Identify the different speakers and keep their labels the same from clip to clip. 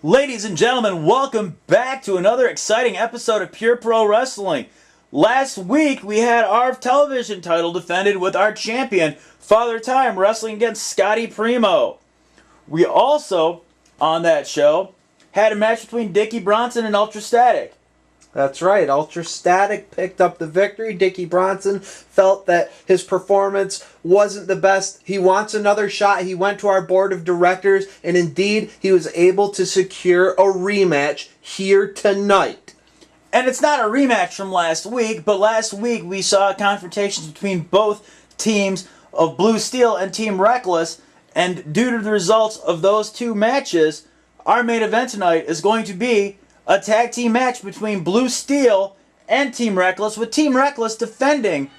Speaker 1: Ladies and gentlemen, welcome back to another exciting episode of Pure Pro Wrestling. Last week, we had our television title defended with our champion, Father Time, wrestling against Scotty Primo. We also, on that show, had a match between Dicky, Bronson, and Ultra Statik.
Speaker 2: That's right. Ultra Statik picked up the victory. Dicky Bronson felt that his performance wasn't the best. He wants another shot. He went to our board of directors, and indeed, he was able to secure a rematch here tonight.
Speaker 1: And it's not a rematch from last week, but last week we saw confrontations between both teams of Blue Steel and Team Wreckless, and due to the results of those two matches, our main event tonight is going to be a tag team match between Blue Steel and Team Wreckless, with Team Wreckless defending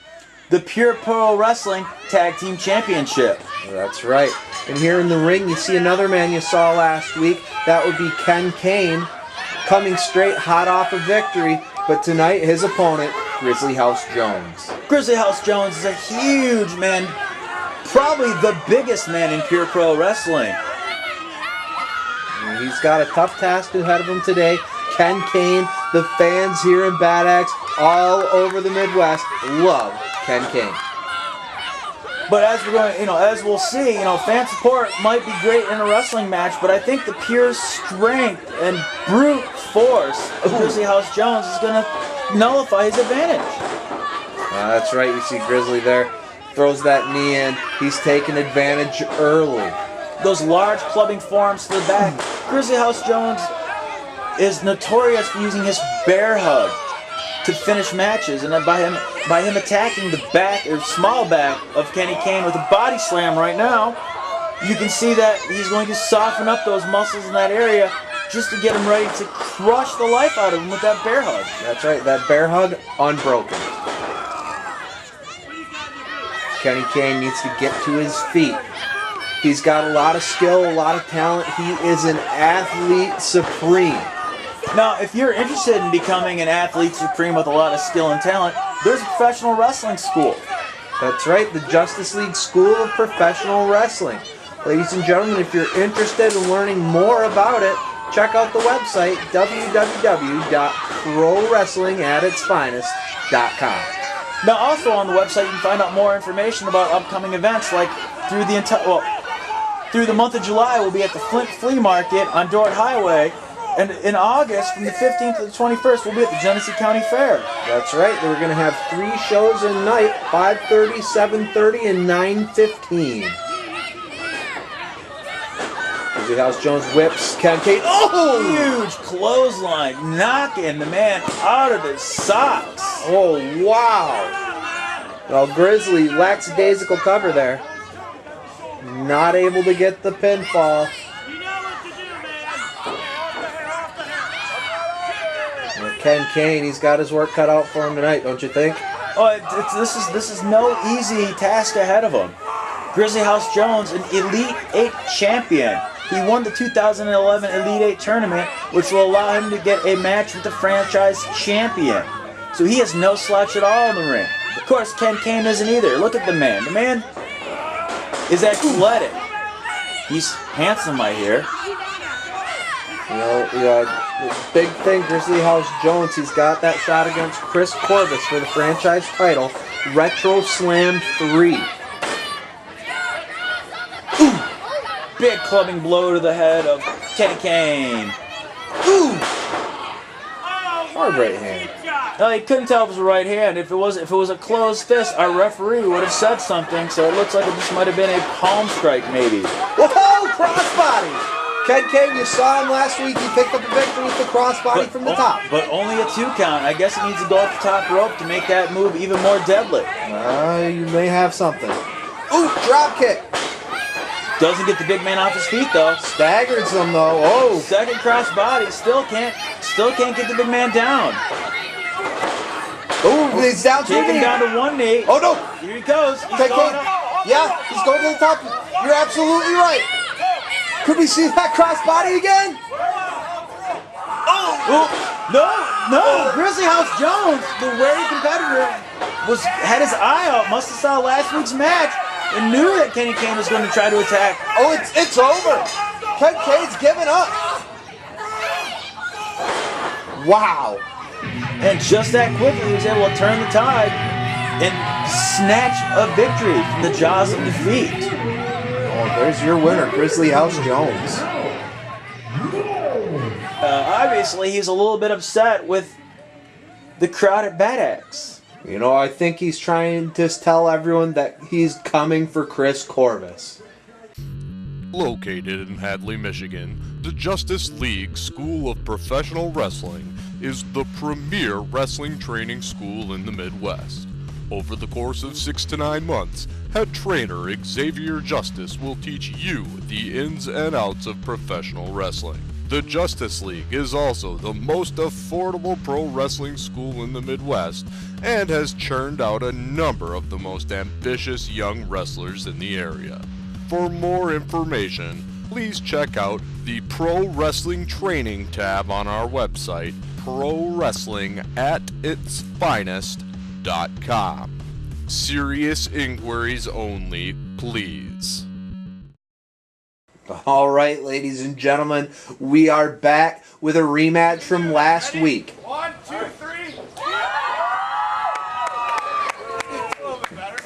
Speaker 1: the Pure Pro Wrestling Tag Team Championship.
Speaker 2: That's right. And here in the ring, you see another man you saw last week. That would be Caine, coming straight hot off a victory. But tonight, his opponent, Grizzly House Jones.
Speaker 1: Grizzly House Jones is a huge man, probably the biggest man in Pure Pro Wrestling.
Speaker 2: And he's got a tough task ahead of him today. Caine, the fans here in Bad Axe, all over the Midwest, love Caine.
Speaker 1: But as we're going, as we'll see, fan support might be great in a wrestling match, but I think the pure strength and brute force of Grizzly House Jones is going to nullify his advantage.
Speaker 2: That's right. You see Grizzly there, throws that knee in. He's taking advantage early.
Speaker 1: Those large clubbing forearms to the back. Grizzly House Jones is notorious for using his bear hug to finish matches, and then by him attacking the back or small back of Caine with a body slam right now, you can see that he's going to soften up those muscles in that area just to get him ready to crush the life out of him with that bear hug.
Speaker 2: That's right, that bear hug unbroken. Caine needs to get to his feet. He's got a lot of skill, a lot of talent. He is an athlete supreme.
Speaker 1: Now, if you're interested in becoming an athlete supreme with a lot of skill and talent, there's a professional wrestling school.
Speaker 2: That's right, the Justice League School of Professional Wrestling. Ladies and gentlemen, if you're interested in learning more about it, check out the website, www.prowrestlingatitsfinest.com.
Speaker 1: Now, also on the website, you can find out more information about upcoming events, like through the month of July, we'll be at the Flint Flea Market on Dordt Highway. And in August, from the 15th to the 21st, we'll be at the Genesee County Fair.
Speaker 2: That's right. We're going to have 3 shows a night, 5:30, 7:30, and 9:15. Grizzly House Jones whips Caine. Oh!
Speaker 1: Huge clothesline, knocking the man out of his socks.
Speaker 2: Oh, wow. Well, Grizzly lackadaisical cover there. Not able to get the pinfall. Caine, he's got his work cut out for him tonight, don't you think?
Speaker 1: Oh, this is no easy task ahead of him. Grizzly House Jones, an Elite 8 champion. He won the 2011 Elite 8 tournament, which will allow him to get a match with the franchise champion. So he has no slouch at all in the ring. Of course, Caine isn't either. Look at the man. The man is athletic. He's handsome, I hear.
Speaker 2: The big thing, Grizzly House Jones, he's got that shot against Chris Corvus for the franchise title, Retro Slam 3.
Speaker 1: Ooh! Big clubbing blow to the head of Caine. Ooh!
Speaker 2: Hard right hand.
Speaker 1: No, he couldn't tell if it was a right hand. If it was a closed fist, our referee would have said something, so it looks like it just might have been a palm strike, maybe.
Speaker 2: Whoa! Crossbody! Caine, you saw him last week. He picked up a victory with the crossbody from the top.
Speaker 1: But only a 2 count. I guess he needs to go off the top rope to make that move even more deadly.
Speaker 2: You may have something. Ooh, drop kick.
Speaker 1: Doesn't get the big man off his feet though.
Speaker 2: Staggers him though. Oh.
Speaker 1: Second crossbody. Still can't get the big man down.
Speaker 2: Oh, he's down to
Speaker 1: Take him down to 1 knee.
Speaker 2: Oh no.
Speaker 1: Here he goes. He's
Speaker 2: going
Speaker 1: going up.
Speaker 2: Yeah, he's going to the top. You're absolutely right. Could we see that crossbody again?
Speaker 1: Oh! No! Grizzly House Jones, the wary competitor, had his eye out. Must have saw last week's match and knew that Caine was going to try to attack.
Speaker 2: Oh, it's over. Caine's giving up. Wow.
Speaker 1: And just that quickly, he was able to turn the tide and snatch a victory from the jaws of defeat.
Speaker 2: Oh, there's your winner, Grizzly House Jones.
Speaker 1: Obviously, he's a little bit upset with the crowd at Bad Axe.
Speaker 2: You know, I think he's trying to tell everyone that he's coming for Chris Corvus.
Speaker 3: Located in Hadley, Michigan, the Justice League School of Professional Wrestling is the premier wrestling training school in the Midwest. Over the course of 6 to 9 months, head trainer Xavier Justice will teach you the ins and outs of professional wrestling. The Justice League is also the most affordable pro wrestling school in the Midwest and has churned out a number of the most ambitious young wrestlers in the area. For more information, please check out the Pro Wrestling Training tab on our website, prowrestlingatitsfinest.com. Serious inquiries only, please.
Speaker 2: All right, ladies and gentlemen, we are back with a rematch from last week.
Speaker 4: 1, 2, 3.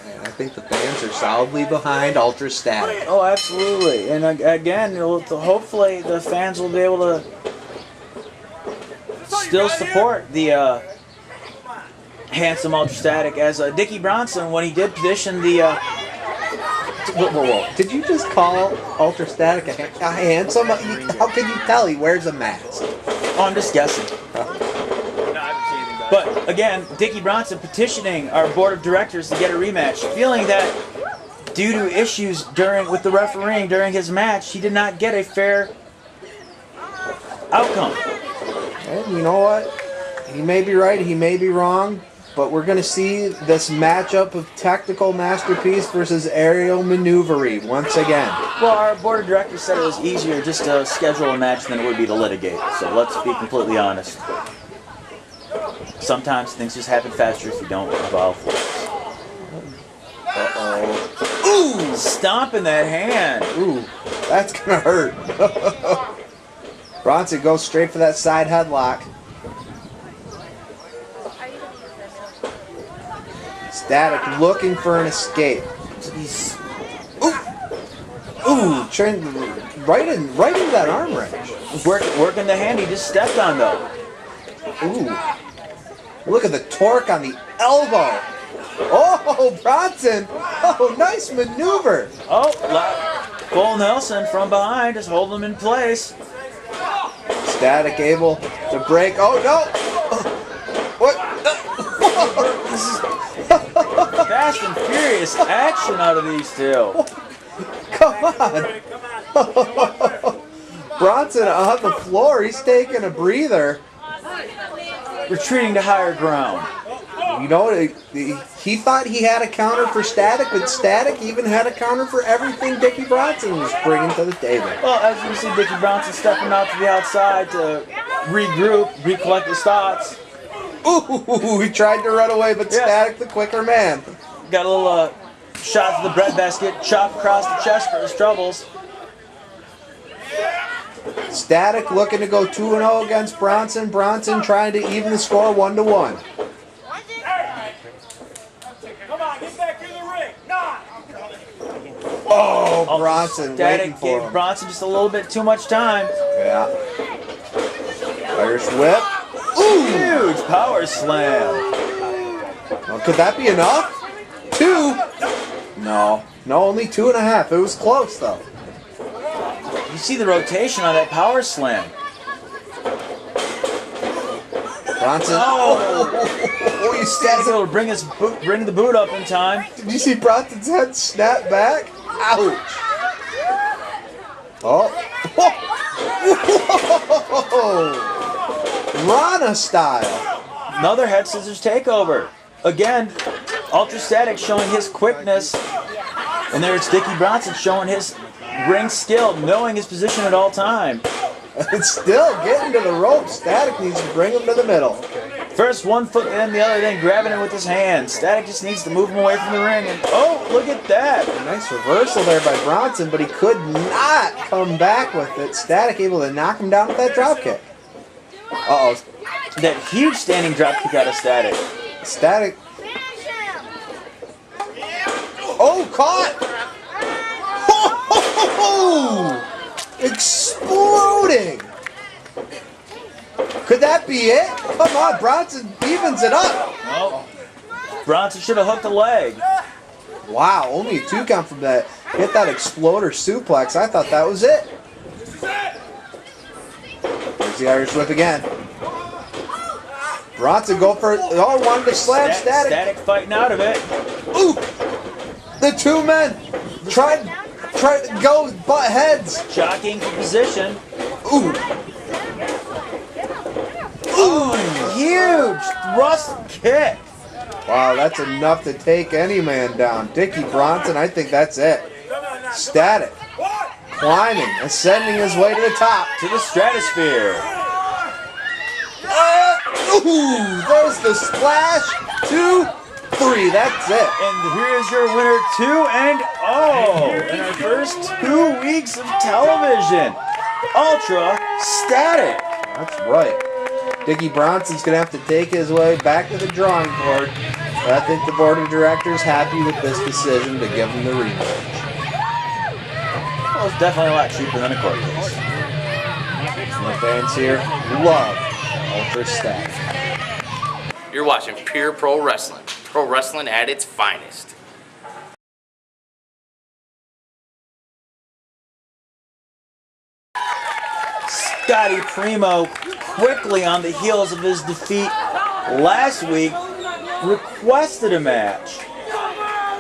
Speaker 2: And I think the fans are solidly behind Ultra Static.
Speaker 1: Oh, absolutely. And again, hopefully the fans will be able to still support the handsome Ultra Static, as Dicky Bronson, when he did petition the...
Speaker 2: Whoa. Did you just call Ultra Static a handsome? How can you tell he wears a mask?
Speaker 1: Oh, I'm just guessing. But again, Dicky Bronson petitioning our board of directors to get a rematch, feeling that due to issues with the refereeing during his match, he did not get a fair outcome.
Speaker 2: And you know what? He may be right, he may be wrong, but we're going to see this matchup of tactical masterpiece versus aerial maneuvery once again.
Speaker 1: Well, our board of directors said it was easier just to schedule a match than it would be to litigate, so let's be completely honest. Sometimes things just happen faster if you don't involve force.
Speaker 2: Uh-oh.
Speaker 1: Ooh! Stomping that hand.
Speaker 2: Ooh, that's going to hurt. Bronson goes straight for that side headlock. Static looking for an escape. Ooh, trying right into that arm wrench.
Speaker 1: Working the hand he just stepped on, though.
Speaker 2: Ooh. Look at the torque on the elbow. Oh, Bronson. Oh, nice maneuver.
Speaker 1: Oh, full Nelson from behind, just holding him in place.
Speaker 2: Static able to break. Oh, no. What?
Speaker 1: This is fast and furious action out of these two.
Speaker 2: Come on. Bronson on the floor. He's taking a breather.
Speaker 1: Retreating to higher ground.
Speaker 2: You know, he thought he had a counter for Static, but Static even had a counter for everything Dicky Bronson was bringing to the table.
Speaker 1: Well, as you can see, Dicky Bronson stepping out to the outside to regroup, recollect his thoughts.
Speaker 2: Ooh, he tried to run away, but Static the quicker man.
Speaker 1: Got a little shot to the breadbasket, chop across the chest for his troubles.
Speaker 2: Static looking to go 2-0 against Bronson. Bronson trying to even the score 1-1.
Speaker 4: Come on, get back in the ring.
Speaker 2: Oh, Bronson waiting
Speaker 1: Static
Speaker 2: for
Speaker 1: gave
Speaker 2: him.
Speaker 1: Bronson just a little bit too much time.
Speaker 2: Yeah. Irish whip.
Speaker 1: Ooh! Huge power slam.
Speaker 2: Well, could that be enough? 2? No, only 2.5. It was close though.
Speaker 1: You see the rotation on that power slam.
Speaker 2: Bronson. Oh, you
Speaker 1: Static
Speaker 2: said
Speaker 1: able to bring the boot up in time.
Speaker 2: Did you see Bronson's head snap back? Ouch. Oh. Whoa. Rana style.
Speaker 1: Another head scissors takeover. Again, Ultra Static showing his quickness. And there's Dicky Bronson showing his ring skill, knowing his position at all time.
Speaker 2: And still getting to the rope. Static needs to bring him to the middle.
Speaker 1: First one foot and then the other, then grabbing it with his hand. Static just needs to move him away from the ring. And oh, look at that.
Speaker 2: A nice reversal there by Bronson, but he could not come back with it. Static able to knock him down with that drop kick. Uh-oh.
Speaker 1: That huge standing drop kick out of Statik.
Speaker 2: Statik. Oh, caught! Oh, exploding! Could that be it? Come on, Bronson evens it up.
Speaker 1: Oh, Bronson should have hooked a leg.
Speaker 2: Wow, only a 2 count from that. Hit that exploder suplex. I thought that was it. There's the Irish whip again. Bronson go for it. Oh, wanted to slam Statik.
Speaker 1: Statik fighting out of it.
Speaker 2: Ooh! The 2 men tried to go butt heads.
Speaker 1: Shocking for position.
Speaker 2: Ooh! Ooh!
Speaker 1: Huge thrust kick.
Speaker 2: Wow, that's enough to take any man down. Dicky Bronson, I think that's it. Statik. Climbing, ascending his way to the top.
Speaker 1: To the stratosphere.
Speaker 2: Ooh, there's the splash. 2, 3, that's it.
Speaker 1: And here's your winner, 2-0 in our first 2 weeks of television. Ultra Statik.
Speaker 2: That's right. Dicky Bronson's going to have to take his way back to the drawing board. But I think the board of directors happy with this decision to give him the rematch.
Speaker 1: Well, it's definitely a lot cheaper than a court case.
Speaker 2: And the fans here love Ultra Statik.
Speaker 5: You're watching Pure Pro Wrestling. Pro wrestling at its finest.
Speaker 1: Scotty Primo, quickly on the heels of his defeat last week, requested a match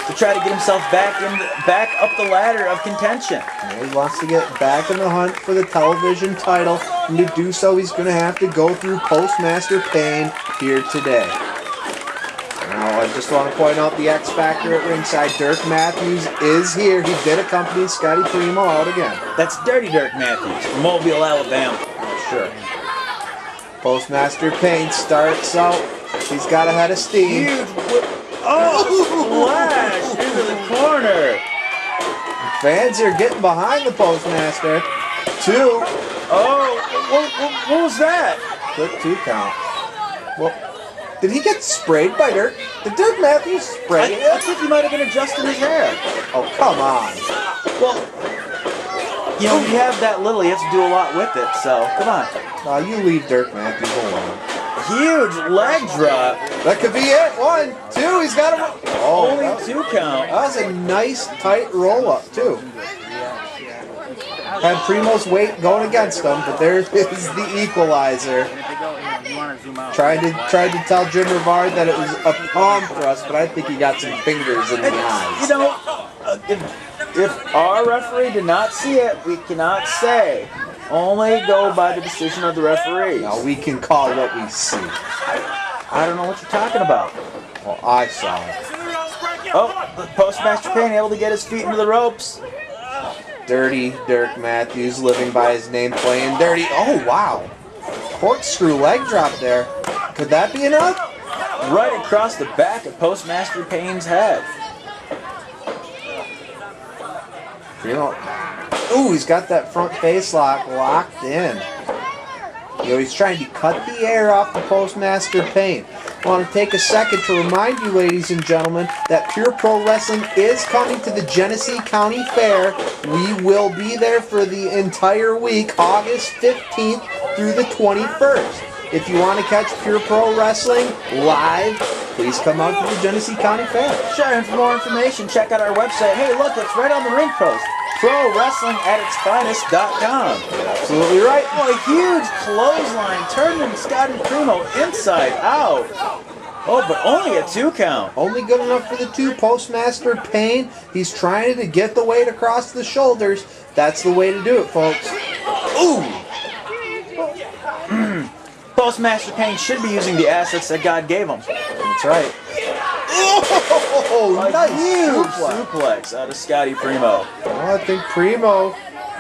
Speaker 1: to try to get himself back up the ladder of contention.
Speaker 2: He wants to get back in the hunt for the television title, and to do so he's going to have to go through Postmaster Payne here today. Now I just want to point out the X Factor at ringside. Dirk Matthews is here. He did accompany Scotty Primo out again.
Speaker 1: That's Dirty Dirk Matthews from Mobile, Alabama.
Speaker 2: Sure. Postmaster Payne starts out. He's got a head of steam.
Speaker 1: Huge whip. Oh, splash into the corner.
Speaker 2: Fans are getting behind the Postmaster. 2.
Speaker 1: Oh, what was that?
Speaker 2: Quick 2 count. Well, did he get sprayed by Dirk? Did Dirk Matthews spray him?
Speaker 1: I think he might have been adjusting his hair.
Speaker 2: Oh, come on.
Speaker 1: Well, you know, when you have that little, you have to do a lot with it, so come on.
Speaker 2: You leave Dirk Matthews alone.
Speaker 1: Huge leg drop.
Speaker 2: That could be it. 1, 2, he's got him. Oh,
Speaker 1: Only
Speaker 2: that
Speaker 1: 2 count.
Speaker 2: was a nice, tight roll-up, too. Had Primo's weight going against him, but there is the equalizer. Tried to tell Jim Rivard that it was a palm thrust, but I think he got some fingers in the eyes.
Speaker 1: You know, if our referee did not see it, we cannot say. Only go by the decision of the referee.
Speaker 2: Now we can call what we see.
Speaker 1: I don't know what you're talking about.
Speaker 2: Well, I saw it.
Speaker 1: Oh, the Postmaster Payne able to get his feet into the ropes.
Speaker 2: Dirty Dirk Matthews living by his name, playing dirty. Oh, wow. Corkscrew leg drop there. Could that be enough?
Speaker 1: Right across the back of Postmaster Payne's head.
Speaker 2: Primo. Ooh, he's got that front face lock locked in. You know, he's trying to cut the air off the Postmaster Payne. I want to take a second to remind you, ladies and gentlemen, that Pure Pro Wrestling is coming to the Genesee County Fair. We will be there for the entire week, August 15th through the 21st. If you want to catch Pure Pro Wrestling live, please come out to the Genesee County Fair.
Speaker 1: Sure, and for more information, check out our website. Hey, look, it's right on the ring post. ProWrestlingAtItsFinest.com.
Speaker 2: Absolutely right.
Speaker 1: Oh, a huge clothesline turning Scotty Primo inside out. Oh, but only a 2 count.
Speaker 2: Only good enough for the 2. Postmaster Payne. He's trying to get the weight across the shoulders. That's the way to do it, folks. Ooh!
Speaker 1: Postmaster Payne should be using the assets that God gave him.
Speaker 2: That's right. Oh,
Speaker 1: A
Speaker 2: nice
Speaker 1: huge
Speaker 2: suplex.
Speaker 1: suplex out of Scotty Primo.
Speaker 2: Oh, I think Primo,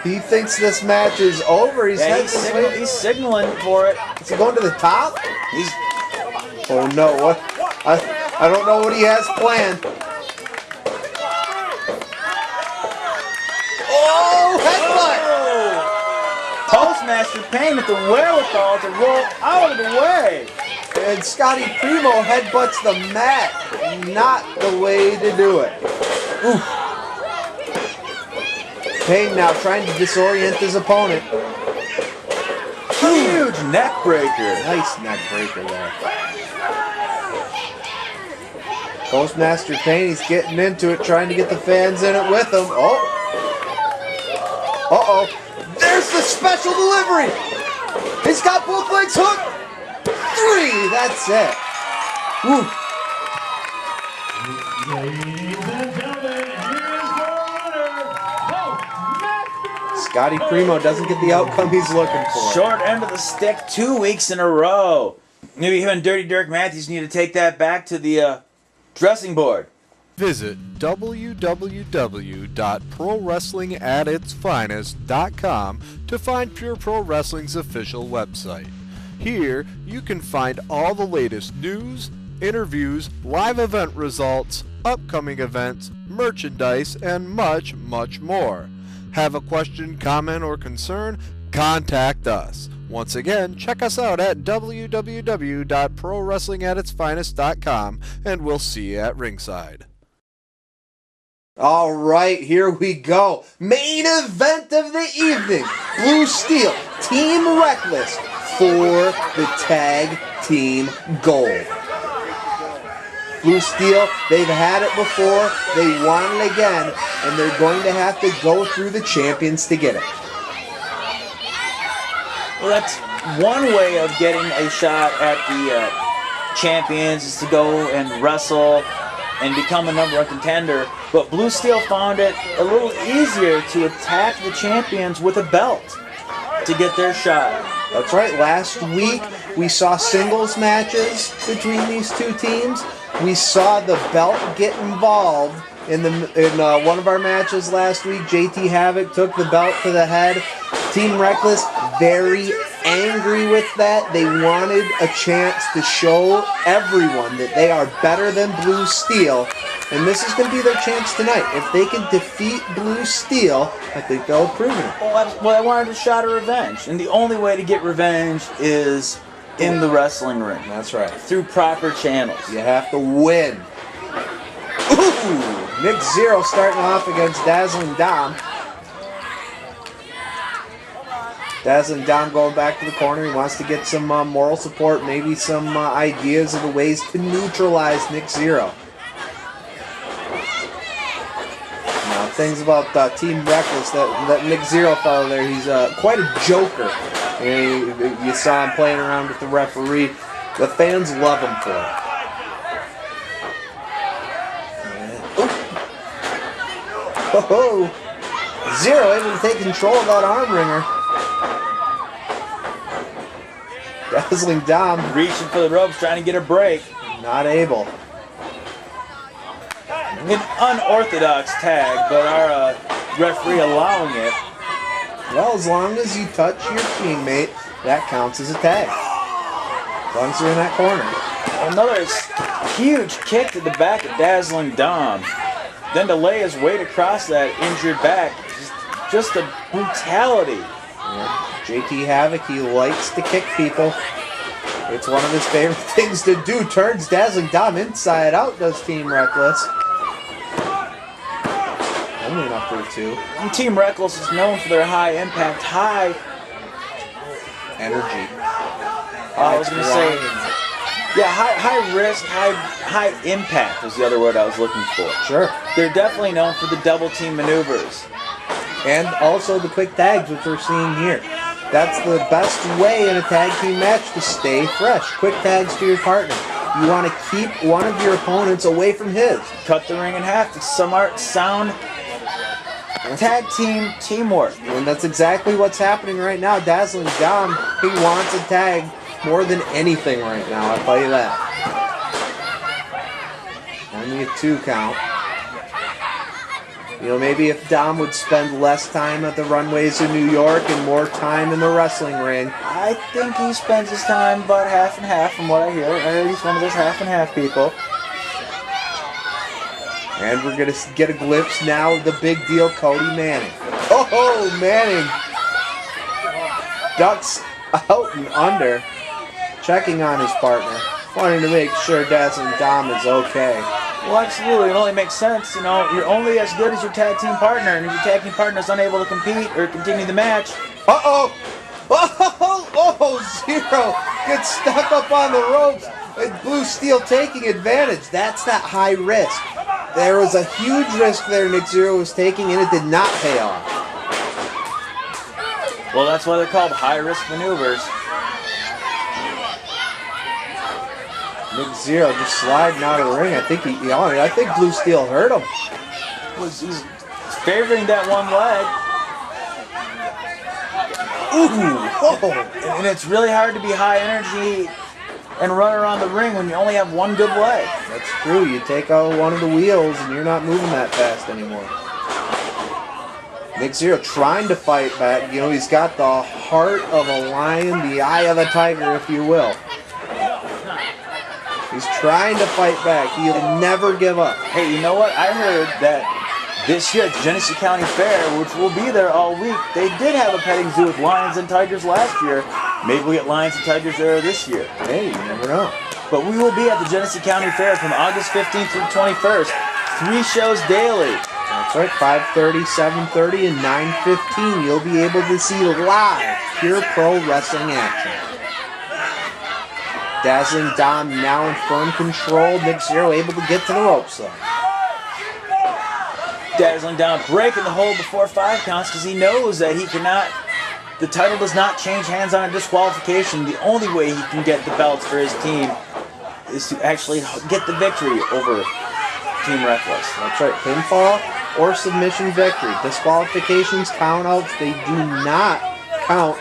Speaker 2: he thinks this match is over. He's
Speaker 1: Yeah,
Speaker 2: heading
Speaker 1: he's signaling for it.
Speaker 2: Is he going to the top?
Speaker 1: He's
Speaker 2: Oh no! What? I don't know what he has planned. Oh, headbutt!
Speaker 1: Postmaster Payne with the wherewithal to roll out of the way.
Speaker 2: And Scotty Primo headbutts the mat. Not the way to do it. Oof. Payne now trying to disorient his opponent.
Speaker 1: Huge neck breaker.
Speaker 2: Nice neck breaker there. Postmaster Payne, he's getting into it, trying to get the fans in it with him. Oh. Uh-oh. There's the special delivery. He's got both legs hooked. 3. That's it. Woo.
Speaker 4: Ladies and gentlemen, here's your winner, Postmaster.
Speaker 2: Scotty Primo doesn't get the outcome he's looking for.
Speaker 1: Short end of the stick 2 weeks in a row. Maybe him and Dirty Dirk Matthews need to take that back to the dressing board.
Speaker 3: Visit www.prowrestlingatitsfinest.com to find Pure Pro Wrestling's official website. Here, you can find all the latest news, interviews, live event results, upcoming events, merchandise, and much, much more. Have a question, comment, or concern? Contact us. Once again, check us out at www.prowrestlingatitsfinest.com, and we'll see you at ringside.
Speaker 2: All right, here we go. Main event of the evening. Blue Steel, Team Wreckless for the tag team gold. Blue Steel, they've had it before, they want it again, and they're going to have to go through the champions to get it.
Speaker 1: Well, that's one way of getting a shot at the champions is to go and wrestle and become a number one contender. But Blue Steel found it a little easier to attack the champions with a belt to get their shot.
Speaker 2: That's right, last week we saw singles matches between these two teams. We saw the belt get involved in one of our matches last week. JT Havoc took the belt to the head. Team Wreckless very angry with that. They wanted a chance to show everyone that they are better than Blue Steel, and this is going to be their chance tonight. If they can defeat Blue Steel, I think they'll have proven it.
Speaker 1: Well, I wanted a shot of revenge, and the only way to get revenge is in the wrestling ring.
Speaker 2: That's right.
Speaker 1: Through proper channels.
Speaker 2: You have to win. Ooh! Nick Zero starting off against Dazzling Dom. Dazzling Dom going back to the corner. He wants to get some moral support, maybe some ideas of the ways to neutralize Nick Zero. Now, things about Team Wreckless, that Nick Zero fellow there, he's quite a joker. You saw him playing around with the referee. The fans love him for it. Oh, Zero able to take control of that arm wringer. Dazzling Dom
Speaker 1: Reaching for the ropes, trying to get a break.
Speaker 2: not able.
Speaker 1: An unorthodox tag, but our referee allowing it.
Speaker 2: Well, as long as you touch your teammate, that counts as a tag. As long as you're in that corner.
Speaker 1: Another huge kick to the back of Dazzling Dom. Then to lay his weight across that injured back. Just a brutality.
Speaker 2: Yeah. JT Havoc, he likes to kick people. It's one of his favorite things to do. Turns Dazzling Dom inside out, does Team Wreckless. Only enough for 2.
Speaker 1: And Team Wreckless is known for their high impact, high
Speaker 2: Energy.
Speaker 1: I was going to say, yeah, high risk, high impact was the other word I was looking for.
Speaker 2: Sure.
Speaker 1: They're definitely known for the double team maneuvers.
Speaker 2: And also the quick tags, which we're seeing here. That's the best way in a tag team match to stay fresh. Quick tags to your partner. You want to keep one of your opponents away from his.
Speaker 1: Cut the ring in half. It's smart, sound tag team teamwork.
Speaker 2: And that's exactly what's happening right now. Dazzling Dom, he wants a tag more than anything right now, I'll tell you that. Only a 2 count. You know, maybe if Dom would spend less time at the runways in New York and more time in the wrestling ring.
Speaker 1: I think he spends his time about half and half from what I hear. I heard he's one of those half and half people.
Speaker 2: And we're going to get a glimpse now of the big deal, Cody Manning. Oh, Manning. ducks out and under, checking on his partner, wanting to make sure Dazzling Dom is okay.
Speaker 1: Well, absolutely. It only makes sense. You know, you're only as good as your tag team partner, and if your tag team partner is unable to compete or continue the match.
Speaker 2: Uh-oh! Oh, Zero gets stuck up on the ropes, and Blue Steel taking advantage. That's that high risk. There was a huge risk there Nick Zero was taking, and it did not pay off.
Speaker 1: Well, that's why they're called high-risk maneuvers.
Speaker 2: Nick Zero just sliding out of the ring. I think Blue Steel hurt him.
Speaker 1: He's favoring that one leg.
Speaker 2: Ooh! Whoa!
Speaker 1: And it's really hard to be high energy and run around the ring when you only have one good leg.
Speaker 2: That's true. You take out one of the wheels and you're not moving that fast anymore. Nick Zero trying to fight back. You know, he's got the heart of a lion, the eye of a tiger, if you will. He's trying to fight back. He'll never give up.
Speaker 1: Hey, you know what? I heard that this year at the Genesee County Fair, which will be there all week, they did have a petting zoo with lions and tigers last year. Maybe we'll get lions and tigers there this year.
Speaker 2: Hey, you never know.
Speaker 1: But we will be at the Genesee County Fair from August 15th through 21st. 3 shows daily.
Speaker 2: That's right, 5:30, 7:30, and 9:15. You'll be able to see live pure pro wrestling action. Dazzling Dom now in firm control. Nick Zero able to get to the ropes though.
Speaker 1: Dazzling Dom breaking the hold before 5 counts because he knows that he cannot. The title does not change hands on a disqualification. The only way he can get the belts for his team is to actually get the victory over Team Wreckless.
Speaker 2: That's right, pinfall or submission victory. Disqualifications, countouts, they do not count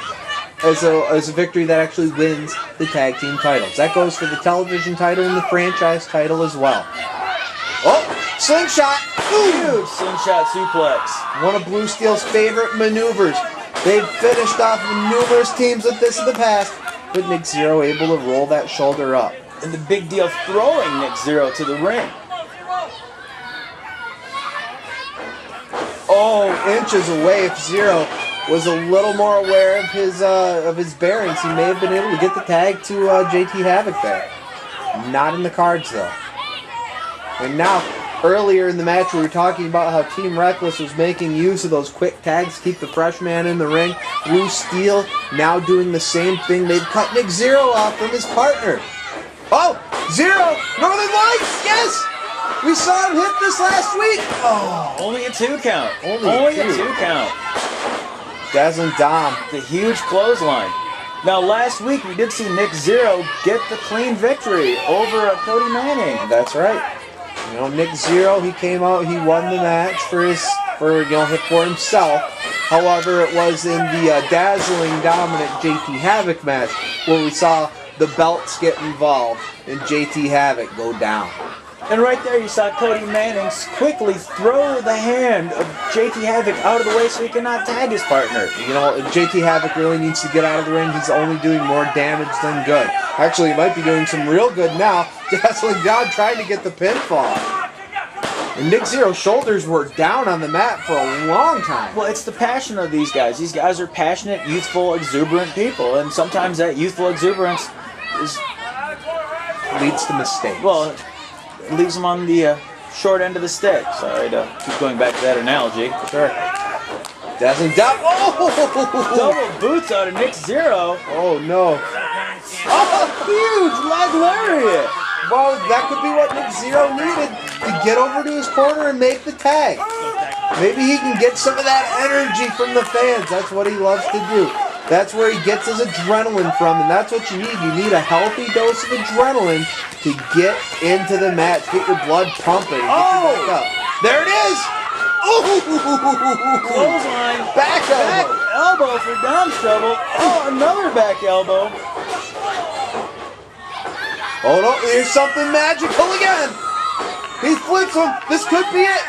Speaker 2: as a victory that actually wins the tag team titles. That goes for the television title and the franchise title as well. Oh, slingshot!
Speaker 1: Huge slingshot suplex.
Speaker 2: One of Blue Steel's favorite maneuvers. They've finished off numerous teams with this in the past, but Nick Zero able to roll that shoulder up.
Speaker 1: And the big deal, throwing Nick Zero to the ring.
Speaker 2: Oh, inches away. If Zero was a little more aware of his bearings, he may have been able to get the tag to JT Havoc there. Not in the cards though. And now, earlier in the match, we were talking about how Team Wreckless was making use of those quick tags to keep the fresh man in the ring. Blue Steel now doing the same thing. They've cut Nick Zero off from his partner. Oh, Zero! Northern Lights! Yes! We saw him hit this last week! Oh,
Speaker 1: Only a 2 count.
Speaker 2: Only
Speaker 1: a
Speaker 2: a 2.
Speaker 1: 2 count.
Speaker 2: Dazzling Dom.
Speaker 1: The huge clothesline. Now, last week we did see Nick Zero get the clean victory over Cody Manning.
Speaker 2: That's right. You know, Nick Zero, he came out, he won the match for himself. However, it was in the dazzling dominant JT Havoc match where we saw the belts get involved and JT Havoc go down.
Speaker 1: And right there you saw Cody Manning quickly throw the hand of JT Havoc out of the way so he cannot tag his partner.
Speaker 2: You know, JT Havoc really needs to get out of the ring. He's only doing more damage than good. Actually, he might be doing some real good now. Dazzling Dom trying to get the pinfall. And Nick Zero's shoulders were down on the mat for a long time.
Speaker 1: Well, it's the passion of these guys. These guys are passionate, youthful, exuberant people. And sometimes that youthful exuberance
Speaker 2: leads to mistakes.
Speaker 1: Well, it leaves them on the short end of the stick. Sorry to keep going back to that analogy.
Speaker 2: Sure. Dazzling Dom. Oh!
Speaker 1: Double boots out of Nick Zero.
Speaker 2: Oh, no.
Speaker 1: Oh, huge leg lariat.
Speaker 2: Well, that could be what Nick Zero needed to get over to his corner and make the tag. Maybe he can get some of that energy from the fans. That's what he loves to do. That's where he gets his adrenaline from, and that's what you need. You need a healthy dose of adrenaline to get into the match, get your blood pumping, get you back up. There it is! Ooh!
Speaker 1: Clothesline.
Speaker 2: Back elbow.
Speaker 1: Elbow for Dom's trouble. Oh, another back elbow.
Speaker 2: Oh no, here's something magical again! He flips him! This could be it!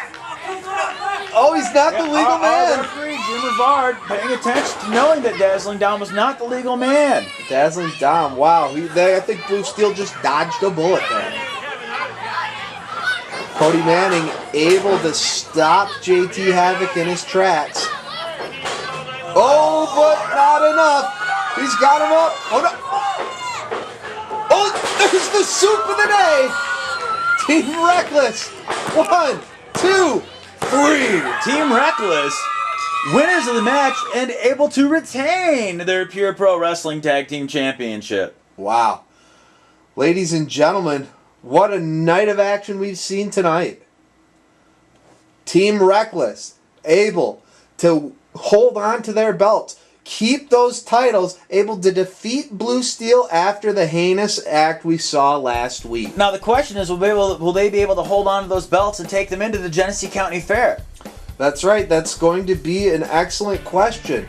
Speaker 2: Oh, he's not the legal man!
Speaker 1: Referee Jim Rivard paying attention to knowing that Dazzling Dom was not the legal man.
Speaker 2: Dazzling Dom, wow. I think Blue Steel just dodged a bullet there. Cody Manning able to stop JT Havoc in his tracks. Oh, but not enough. He's got him up. Oh, no. Oh, there's the soup of the day. Team Wreckless. 1, 2, 3.
Speaker 1: Team Wreckless, winners of the match and able to retain their Pure Pro Wrestling Tag Team Championship.
Speaker 2: Wow. Ladies and gentlemen, what a night of action we've seen tonight. Team Wreckless able to hold on to their belts, keep those titles, able to defeat Blue Steel after the heinous act we saw last week.
Speaker 1: Now the question is, will they be able to hold on to those belts and take them into the Genesee County Fair?
Speaker 2: That's right, that's going to be an excellent question.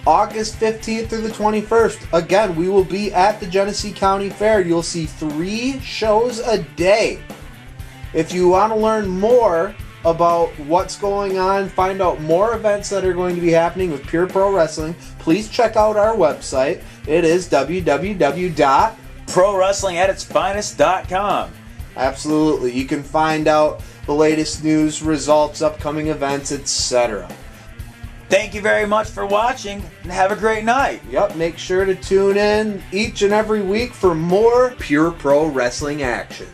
Speaker 2: August 15th through the 21st. Again, we will be at the Genesee County Fair. You'll see 3 shows a day. If you want to learn more about what's going on, find out more events that are going to be happening with Pure Pro Wrestling, please check out our website. It is
Speaker 1: ProWrestlingAtItsFinest.com.
Speaker 2: Absolutely. You can find out the latest news, results, upcoming events, etc.
Speaker 1: Thank you very much for watching, and have a great night.
Speaker 2: Yep, make sure to tune in each and every week for more Pure Pro Wrestling action.